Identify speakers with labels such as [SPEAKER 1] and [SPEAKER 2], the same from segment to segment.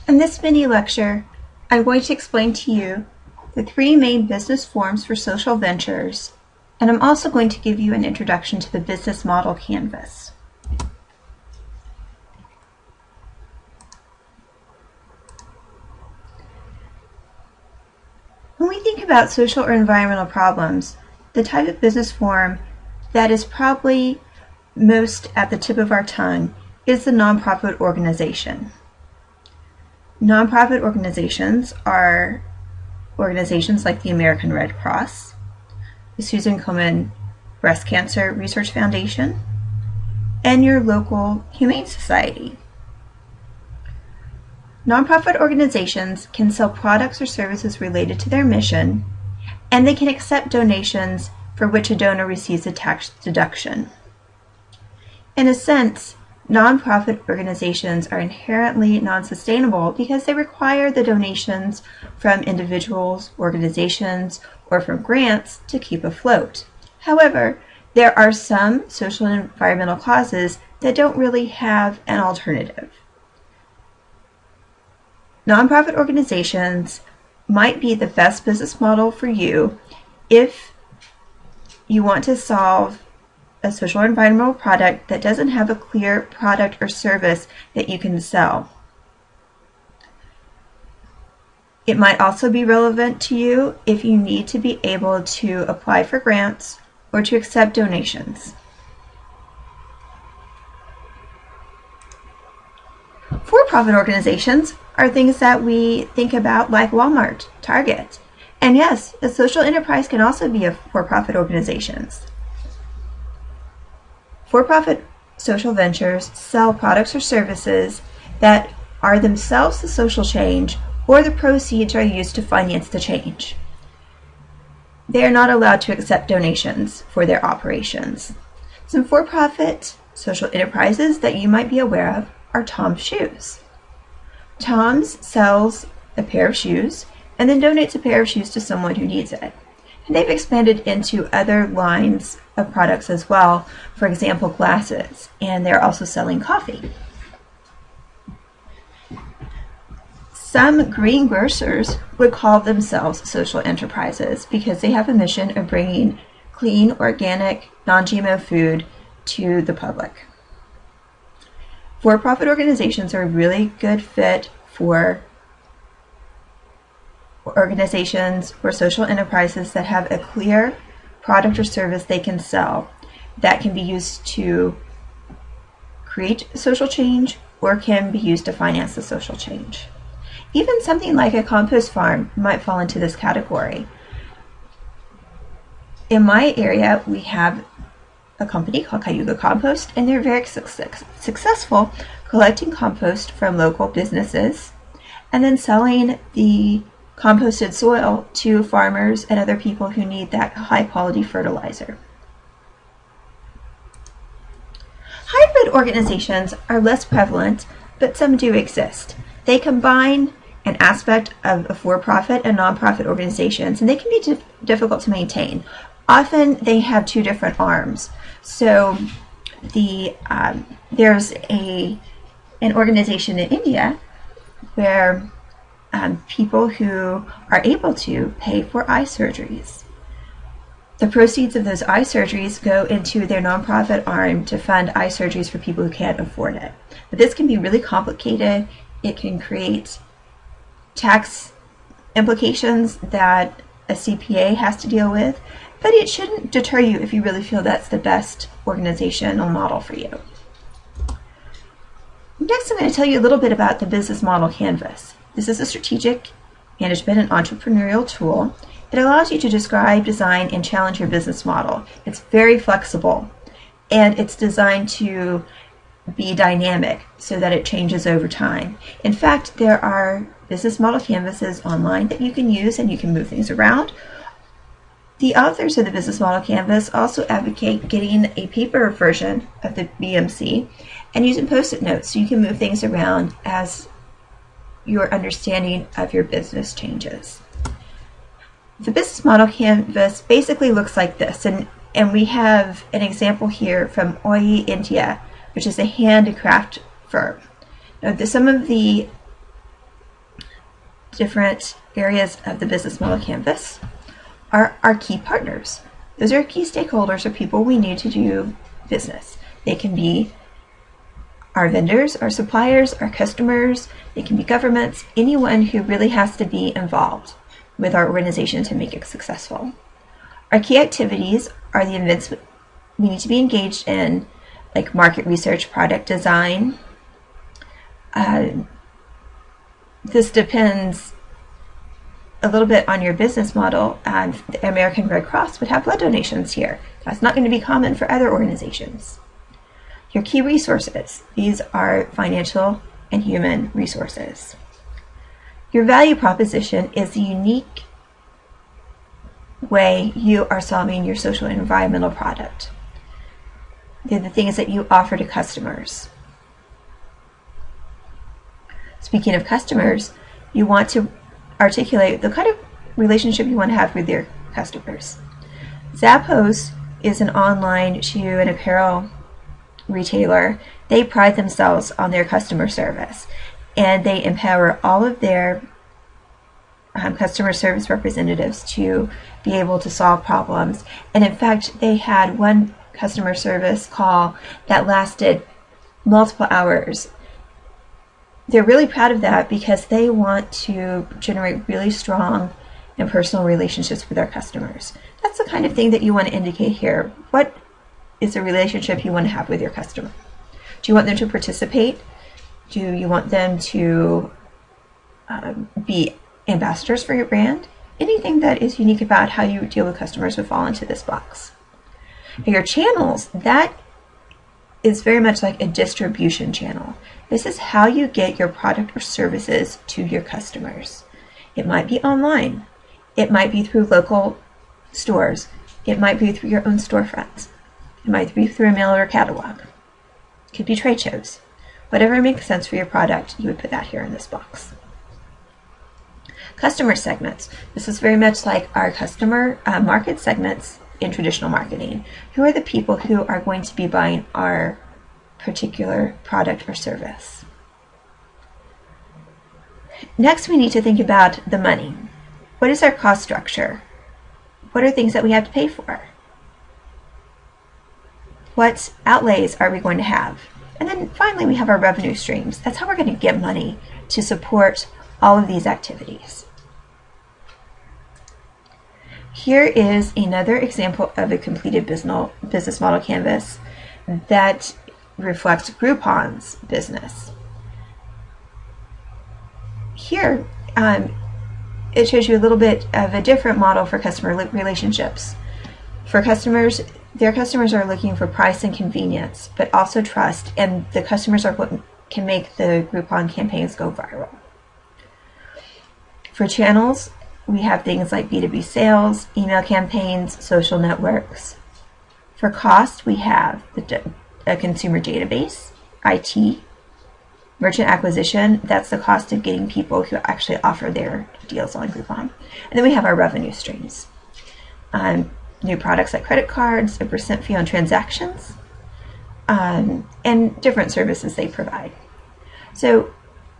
[SPEAKER 1] In this mini lecture, I'm going to explain to you the three main business forms for social ventures, and I'm also going to give you an introduction to the business model canvas. When we think about social or environmental problems, the type of business form that is probably most at the tip of our tongue is the nonprofit organization. Nonprofit organizations are organizations like the American Red Cross, the Susan Komen Breast Cancer Research Foundation, and your local Humane Society. Nonprofit organizations can sell products or services related to their mission, and they can accept donations for which a donor receives a tax deduction. In a sense, nonprofit organizations are inherently non-sustainable because they require the donations from individuals, organizations, or from grants to keep afloat. However, there are some social and environmental causes that don't really have an alternative. Nonprofit organizations might be the best business model for you if you want to solve a social or environmental product that doesn't have a clear product or service that you can sell. It might also be relevant to you if you need to be able to apply for grants or to accept donations. For-profit organizations are things that we think about like Walmart, Target, and yes, a social enterprise can also be a for-profit organization. For-profit social ventures sell products or services that are themselves the social change, or the proceeds are used to finance the change. They are not allowed to accept donations for their operations. Some for-profit social enterprises that you might be aware of are Tom's Shoes. Tom's sells a pair of shoes and then donates a pair of shoes to someone who needs it. And they've expanded into other lines of products as well, for example, glasses, and they're also selling coffee. Some greengrocers would call themselves social enterprises because they have a mission of bringing clean, organic, non-GMO food to the public. For-profit organizations are a really good fit for organizations or social enterprises that have a clear product or service they can sell that can be used to create social change or can be used to finance the social change. Even something like a compost farm might fall into this category. In my area, we have a company called Cayuga Compost, and they're very successful collecting compost from local businesses and then selling the composted soil to farmers and other people who need that high quality fertilizer. Hybrid organizations are less prevalent, but some do exist. They combine an aspect of a for-profit and nonprofit organizations, and they can be difficult to maintain. Often they have two different arms. So there's an organization in India where people who are able to pay for eye surgeries. The proceeds of those eye surgeries go into their nonprofit arm to fund eye surgeries for people who can't afford it. But this can be really complicated. It can create tax implications that a CPA has to deal with, but it shouldn't deter you if you really feel that's the best organizational model for you. Next, I'm going to tell you a little bit about the business model canvas. This is a strategic management and entrepreneurial tool. It allows you to describe, design, and challenge your business model. It's very flexible, and it's designed to be dynamic so that it changes over time. In fact, there are business model canvases online that you can use, and you can move things around. The authors of the business model canvas also advocate getting a paper version of the BMC and using post-it notes so you can move things around as your understanding of your business changes. The business model canvas basically looks like this, and we have an example here from Oi, India, which is a handicraft firm. Now, some of the different areas of the business model canvas are our key partners. Those are key stakeholders or people we need to do business. They can be our vendors, our suppliers, our customers, they can be governments, anyone who really has to be involved with our organization to make it successful. Our key activities are the events we need to be engaged in, like market research, product design. This depends a little bit on your business model. The American Red Cross would have blood donations here. That's not going to be common for other organizations. Your key resources, these are financial and human resources. Your value proposition is the unique way you are solving your social and environmental product. They're the things that you offer to customers. Speaking of customers, you want to articulate the kind of relationship you want to have with your customers. Zappos is an online shoe and apparel retailer. They pride themselves on their customer service, and they empower all of their customer service representatives to be able to solve problems. And in fact, they had one customer service call that lasted multiple hours. They're really proud of that because they want to generate really strong and personal relationships with their customers. That's the kind of thing that you want to indicate here. What is the relationship you want to have with your customer? Do you want them to participate? Do you want them to be ambassadors for your brand? Anything that is unique about how you deal with customers would fall into this box. Your channels, that is very much like a distribution channel. This is how you get your product or services to your customers. It might be online. It might be through local stores. It might be through your own storefronts. It might be through a mail order catalog. It could be trade shows. Whatever makes sense for your product, you would put that here in this box. Customer segments. This is very much like our customer market segments in traditional marketing. Who are the people who are going to be buying our particular product or service? Next, we need to think about the money. What is our cost structure? What are things that we have to pay for? What outlays are we going to have? And then finally, we have our revenue streams. That's how we're going to get money to support all of these activities. Here is another example of a completed business model canvas that reflects Groupon's business. Here, it shows you a little bit of a different model for customer relationships. For customers, their customers are looking for price and convenience, but also trust, and the customers are what can make the Groupon campaigns go viral. For channels, we have things like B2B sales, email campaigns, social networks. For cost, we have a consumer database, IT, merchant acquisition. That's the cost of getting people who actually offer their deals on Groupon. And then we have our revenue streams. New products like credit cards, a percent fee on transactions, and different services they provide. So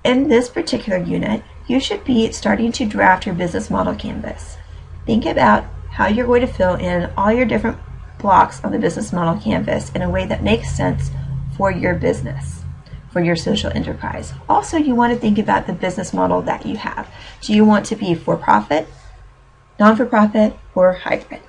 [SPEAKER 1] in this particular unit, you should be starting to draft your business model canvas. Think about how you're going to fill in all your different blocks on the business model canvas in a way that makes sense for your business, for your social enterprise. Also, you want to think about the business model that you have. Do you want to be for-profit, non-for-profit, or hybrid?